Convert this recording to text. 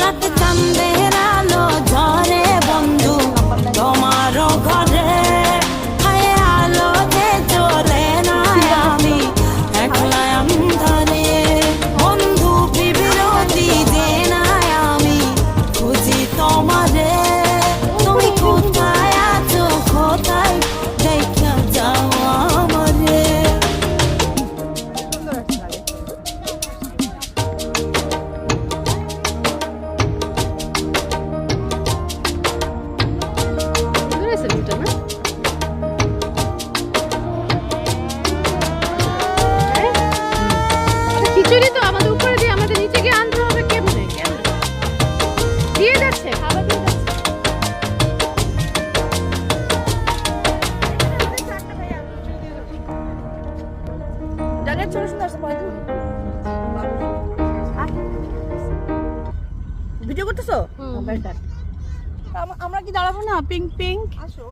রাত চাঁদের আলো ঝরে বন্ধু তোমারও ঘরে হায় আলো যে চলে না আমি একলা ধরে বন্ধু বিবিরতি যে না আমি খুঁজি তোমারে তুমি কোথায় আছো কোথায় দেখা যাও আমারে খিচুড়ি তো আমাদের উপরে দিয়ে আমাদের নিচে গিয়ে আনতে হবে কেমনে দিয়ে যাচ্ছে খাবার দিয়ে যাচ্ছে ভিডিও করতেছো? বেটার আমরা কি দাঁড়াবো না? পিঙ্ক পিঙ্ক আসো।